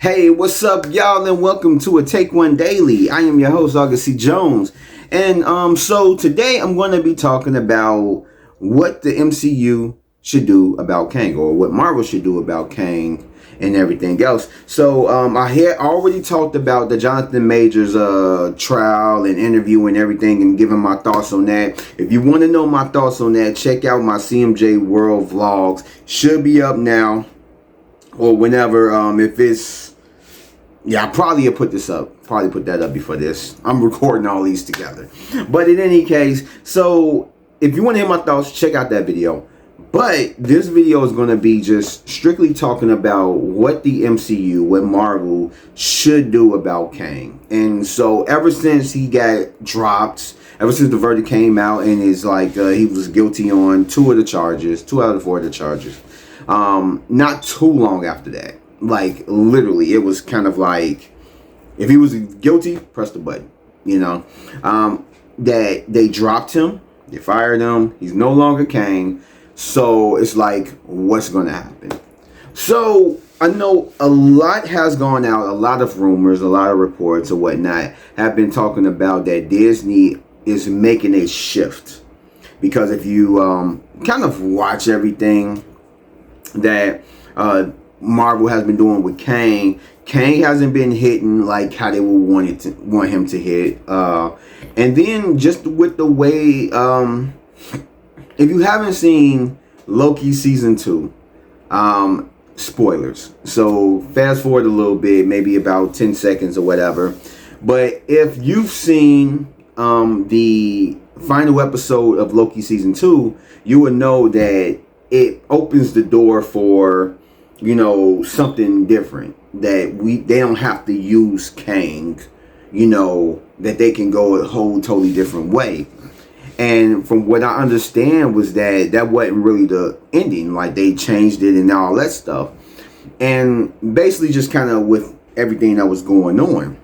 Hey, what's up, y'all, and welcome to a Take One Daily. I am your host, August C. Jones, and so today I'm going to be talking about what the MCU should do about Kang, or what Marvel should do about Kang and everything else. So I had already talked about the Jonathan Majors trial and interview and everything, and giving my thoughts on that. If you want to know my thoughts on that, check out my CMJ World vlogs. Should be up now or whenever. If it's, yeah, I probably have put this up. Probably put that up before this. I'm recording all these together. But in any case, so if you want to hear my thoughts, check out that video. But this video is going to be just strictly talking about what the MCU, what Marvel should do about Kang. And so ever since he got dropped, ever since the verdict came out, and it's like he was guilty on 2 out of 4 of the charges. Not too long after that, like literally, it was kind of like, if he was guilty, press the button, you know. That they dropped him, they fired him, he's no longer Kang. So it's like, what's going to happen? So I know a lot has gone out, a lot of rumors, a lot of reports or whatnot have been talking about that Disney is making a shift. Because if you kind of watch everything that Marvel has been doing with Kang hasn't been hitting like how they would want him to hit. And then just with the way, if you haven't seen Loki season 2, spoilers. So fast forward a little bit, maybe about 10 seconds or whatever. But if you've seen the final episode of Loki season 2, you would know that it opens the door for, you know, something different. That they don't have to use Kang, you know, that they can go a whole totally different way. And from what I understand was that wasn't really the ending. Like, they changed it and all that stuff. And basically just kind of with everything that was going on.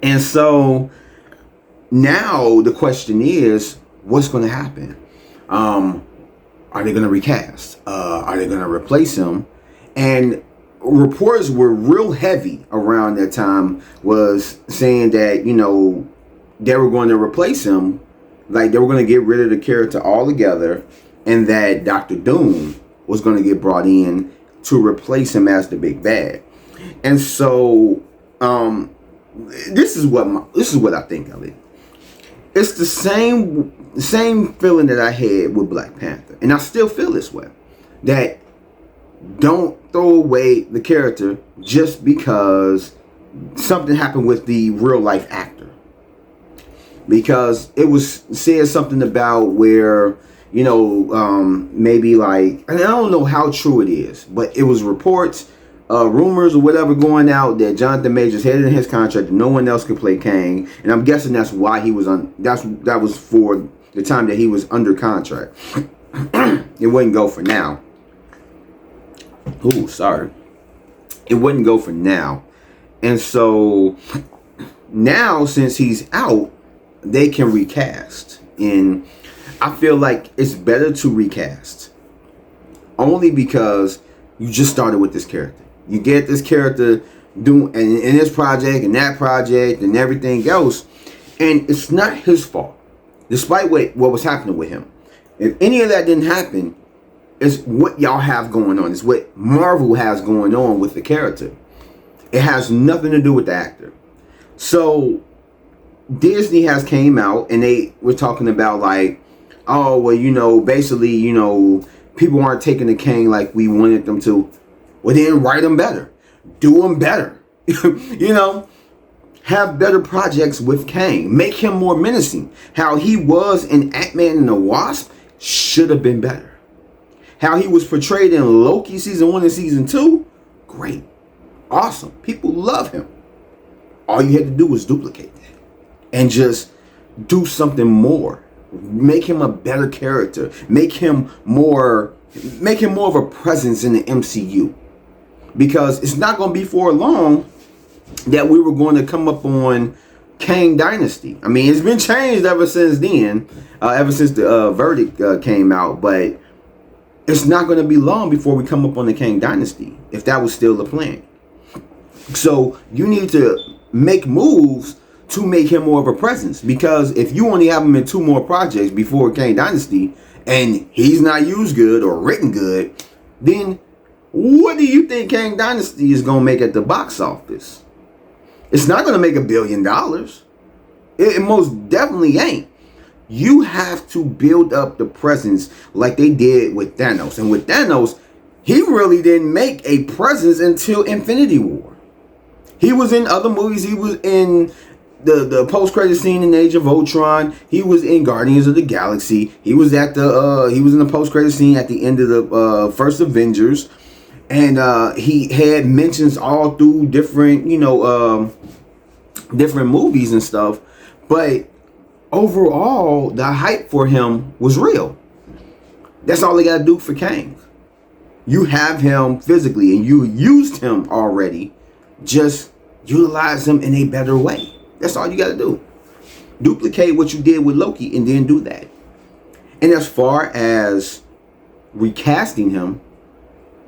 And so now the question is, what's going to happen? Are they going to recast? Are they going to replace him? And reports were real heavy around that time, was saying that, you know, they were going to replace him. Like, they were going to get rid of the character altogether, and that Dr. Doom was going to get brought in to replace him as the big bad. And so this is what I think of it. It's the same feeling that I had with Black Panther, and I still feel this way. That don't throw away the character just because something happened with the real life actor. Because it was said something about where, you know, maybe like, and I don't know how true it is, but it was reports, rumors or whatever going out that Jonathan Majors had in his contract no one else could play Kang, and I'm guessing that's why he was on. That was for the time that he was under contract. It wouldn't go for now. Ooh, sorry. It wouldn't go for now, and so now since he's out, they can recast. And I feel like it's better to recast, only because you just started with this character. You get this character doing in this project and that project and everything else, and it's not his fault, despite what was happening with him. If any of that didn't happen, it's what y'all have going on. It's what Marvel has going on with the character. It has nothing to do with the actor. So Disney has came out and they were talking about like, oh, well, you know, basically, you know, people aren't taking the Kang like we wanted them to. Well, then write them better. Do them better. You know, have better projects with Kang. Make him more menacing. How he was in Ant-Man and the Wasp should have been better. How he was portrayed in Loki season 1 and season 2, great. Awesome. People love him. All you had to do was duplicate that. And just do something more. Make him a better character. Make him more of a presence in the MCU. Because it's not going to be for long that we were going to come up on Kang Dynasty. I mean, it's been changed ever since then. Ever since the verdict came out. But it's not going to be long before we come up on the Kang Dynasty, if that was still the plan. So you need to make moves to make him more of a presence. Because if you only have him in 2 more projects before Kang Dynasty, and he's not used good or written good, then what do you think Kang Dynasty is gonna make at the box office? It's not gonna make $1 billion. It most definitely ain't. You have to build up the presence like they did with Thanos. And with Thanos, he really didn't make a presence until Infinity War. He was in other movies. He was in the post-credit scene in Age of Ultron. He was in Guardians of the Galaxy. He was in the post-credit scene at the end of the first Avengers. And he had mentions all through different, different movies and stuff. But overall, the hype for him was real. That's all they got to do for Kang. You have him physically, and you used him already. Just utilize him in a better way. That's all you got to do. Duplicate what you did with Loki, and then do that. And as far as recasting him,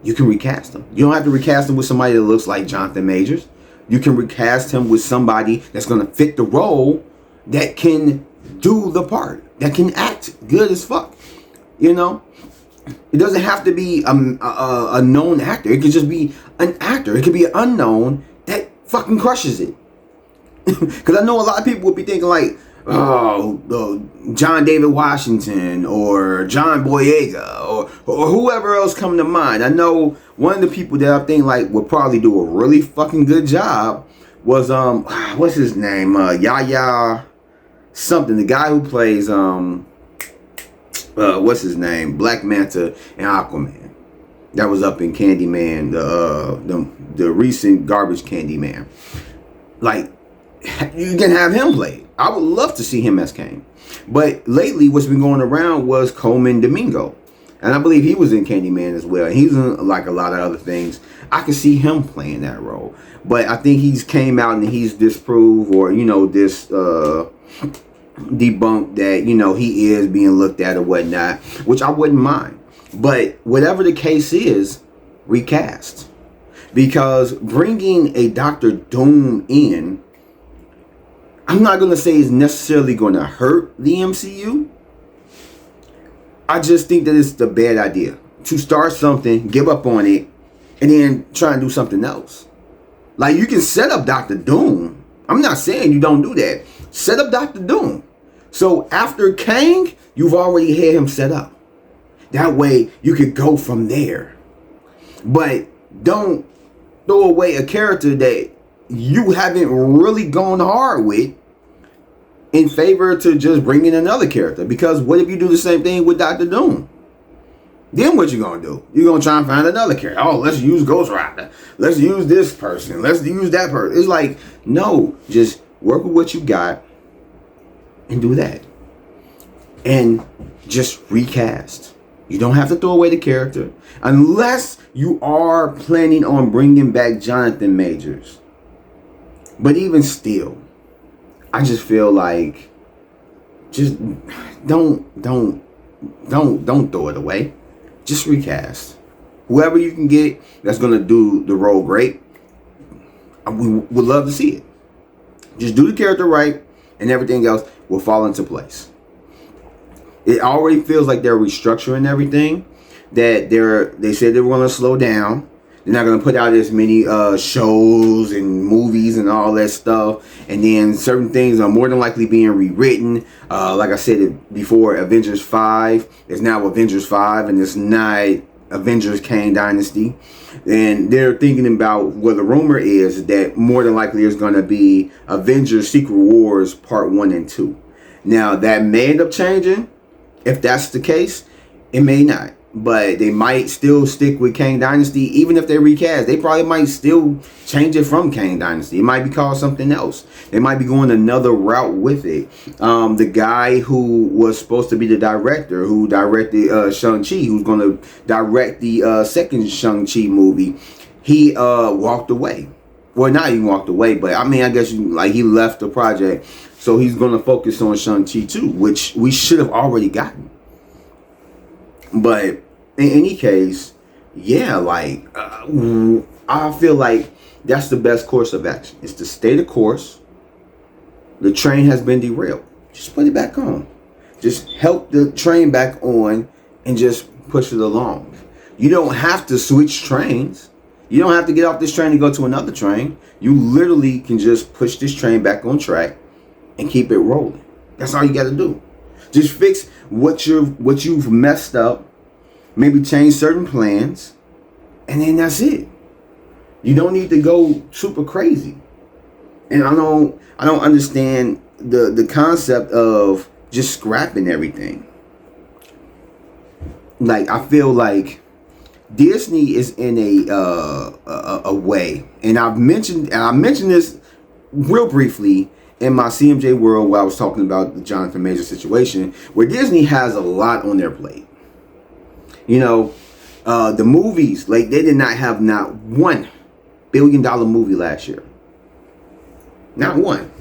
you can recast him. You don't have to recast him with somebody that looks like Jonathan Majors. You can recast him with somebody that's going to fit the role, that can do the part, that can act good as fuck. It doesn't have to be a known actor. It could just be an actor. It could be an unknown that fucking crushes it. Because I know a lot of people would be thinking like, John David Washington or John Boyega or whoever else come to mind. I know one of the people that I think like would probably do a really fucking good job was what's his name? Yaya something. The guy who plays what's his name? Black Manta and Aquaman. That was up in Candyman, the recent garbage Candyman. Like, you can have him play. I would love to see him as Kang. But lately, what's been going around was Coleman Domingo. And I believe he was in Candyman as well. He's in like a lot of other things. I can see him playing that role. But I think he's came out and he's disproved or, debunked that, he is being looked at or whatnot. Which I wouldn't mind. But whatever the case is, recast. Because bringing a Dr. Doom in, I'm not going to say it's necessarily going to hurt the MCU. I just think that it's the bad idea to start something, give up on it, and then try and do something else. Like, you can set up Dr. Doom. I'm not saying you don't do that. Set up Dr. Doom. So after Kang, you've already had him set up. That way you could go from there. But don't throw away a character that you haven't really gone hard with in favor to just bring in another character. Because what if you do the same thing with Dr. Doom? Then what you gonna do? You're gonna try and find another character. Oh, let's use Ghost Rider. Let's use this person. Let's use that person. It's like, no, just work with what you got and do that. And just recast. You don't have to throw away the character. Unless you are planning on bringing back Jonathan Majors. But even still, I just feel like just don't throw it away. Just recast. Whoever you can get that's gonna do the role great, we would love to see it. Just do the character right, and everything else will fall into place. It already feels like they're restructuring everything. That they said they were gonna slow down. They're not gonna put out as many shows and movies and all that stuff. And then certain things are more than likely being rewritten. Like I said before, Avengers 5 is now Avengers 5, and it's not Avengers Kang Dynasty. And they're thinking about, well, the rumor is that more than likely is going to be Avengers Secret Wars Part 1 and 2. Now, that may end up changing. If that's the case, it may not. But they might still stick with Kang Dynasty. Even if they recast, they probably might still change it from Kang Dynasty. It might be called something else. They might be going another route with it. The guy who was supposed to be the director, who directed Shang-Chi, who's going to direct the second Shang-Chi movie, he walked away. Well, not even walked away, but I mean, I guess he left the project. So he's going to focus on Shang-Chi too, which we should have already gotten. But in any case, yeah, I feel like That's the best course of action. It's to stay the course. The train has been derailed. Just put it back on. Just help the train back on and just push it along. You don't have to switch trains. You don't have to get off this train and go to another train. You literally can just push this train back on track and keep it rolling. That's all you got to do. Just fix what you've messed up. Maybe change certain plans, and then that's it. You don't need to go super crazy. And I don't understand the concept of just scrapping everything. Like, I feel like Disney is in a way, and I mentioned this real briefly in my CMJ World where I was talking about the Jonathan Major situation, where Disney has a lot on their plate. You know, the movies, like, they did not have not $1 billion movie last year. Not one.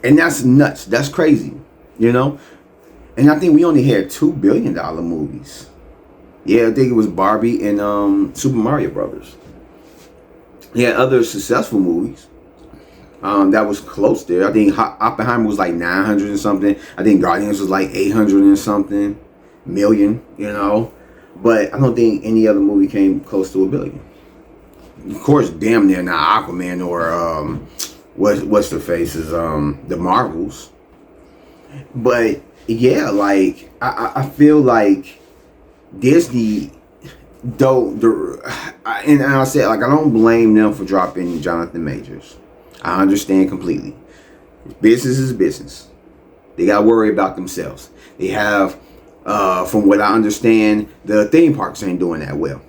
And that's nuts. That's crazy. You know? And I think we only had $2 billion movies. Yeah, I think it was Barbie and Super Mario Brothers. Yeah, other successful movies that was close there. I think Oppenheimer was like 900 and something. I think Guardians was like 800 and something million, you know. But I don't think any other movie came close to $1 billion. Of course, damn near not Aquaman or what's the faces, the Marvels. But yeah, like I feel like Disney and I said, like, I don't blame them for dropping Jonathan Majors. I understand completely. Business is business. They got to worry about themselves. They have, from what I understand, the theme parks ain't doing that well.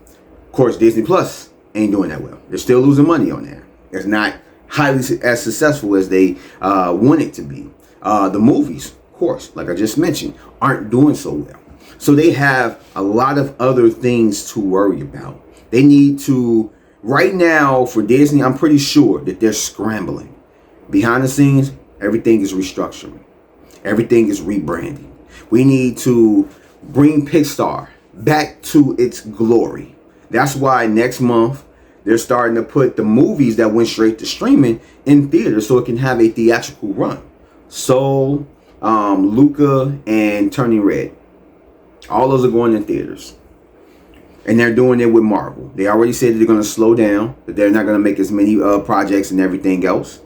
Of course, Disney Plus ain't doing that well. They're still losing money on that. It's not highly as successful as they want it to be. The movies, of course, like I just mentioned, aren't doing so well. So they have a lot of other things to worry about. They need to, right now for Disney, I'm pretty sure that they're scrambling. Behind the scenes, everything is restructuring. Everything is rebranding. We need to bring Pixar back to its glory. That's why next month they're starting to put the movies that went straight to streaming in theaters so it can have a theatrical run. Soul, Luca, and Turning Red. All those are going in theaters. And they're doing it with Marvel. They already said that they're going to slow down, that they're not going to make as many projects and everything else,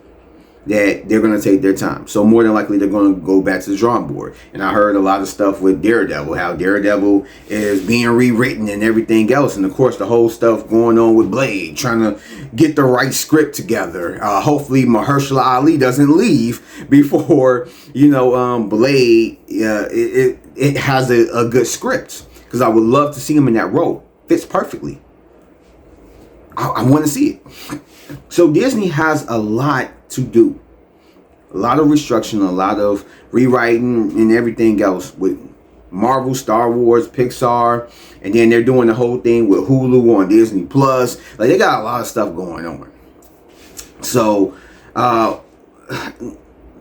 that they're going to take their time. So more than likely, they're going to go back to the drawing board. And I heard a lot of stuff with Daredevil, how Daredevil is being rewritten and everything else. And of course, the whole stuff going on with Blade, trying to get the right script together. Hopefully, Mahershala Ali doesn't leave before, Blade, it has a good script. Because I would love to see him in that role. Fits perfectly. I want to see it. So Disney has a lot to do. A lot of restructuring, a lot of rewriting and everything else with Marvel, Star Wars, Pixar. And then they're doing the whole thing with Hulu on Disney Plus. Like, they got a lot of stuff going on. So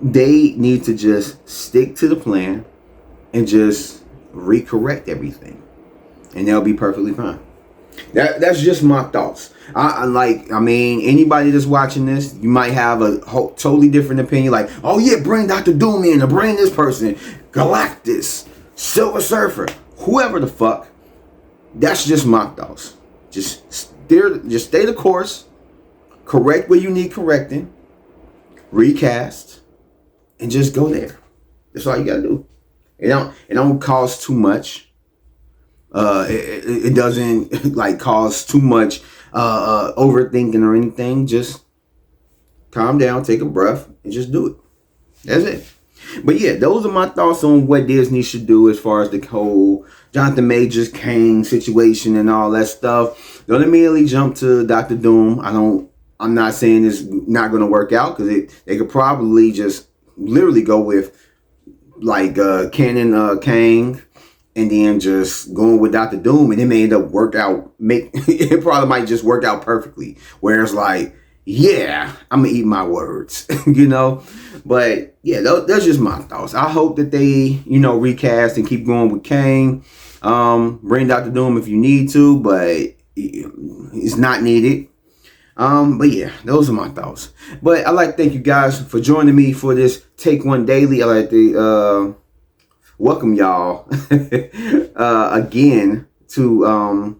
they need to just stick to the plan and just recorrect everything. And they'll be perfectly fine. That's just my thoughts. Anybody that's watching this, you might have a totally different opinion. Like, oh yeah, bring Dr. Doom in, or bring this person, Galactus, Silver Surfer, whoever the fuck. That's just my thoughts. Just stay the course, correct where you need correcting, recast, and just go there. That's all you gotta do. It don't cost too much. It doesn't cause too much overthinking or anything. Just calm down, take a breath, and just do it. That's it. But yeah, those are my thoughts on what Disney should do as far as the whole Jonathan Majors, Kang situation and all that stuff. Don't immediately jump to Dr. Doom. I'm not saying it's not going to work out, because they could probably just literally go with Canon Kang, and then just going with Dr. Doom, and it may end up it probably might just work out perfectly. Whereas yeah, I'm gonna eat my words, But yeah, that's just my thoughts. I hope that they, recast and keep going with Kang. Bring Dr. Doom if you need to, but it's not needed. But yeah, those are my thoughts. But I'd like to thank you guys for joining me for this Take One Daily. I'd like to welcome y'all again to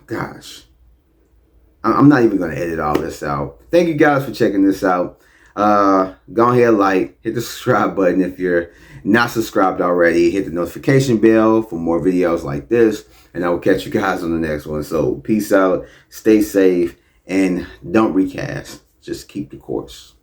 gosh. I'm not even gonna edit all this out. Thank you guys for checking this out. Go ahead, like, hit the subscribe button if you're not subscribed already. Hit the notification bell for more videos like this, and I will catch you guys on the next one. So peace out, stay safe, and don't recast. Just keep the course.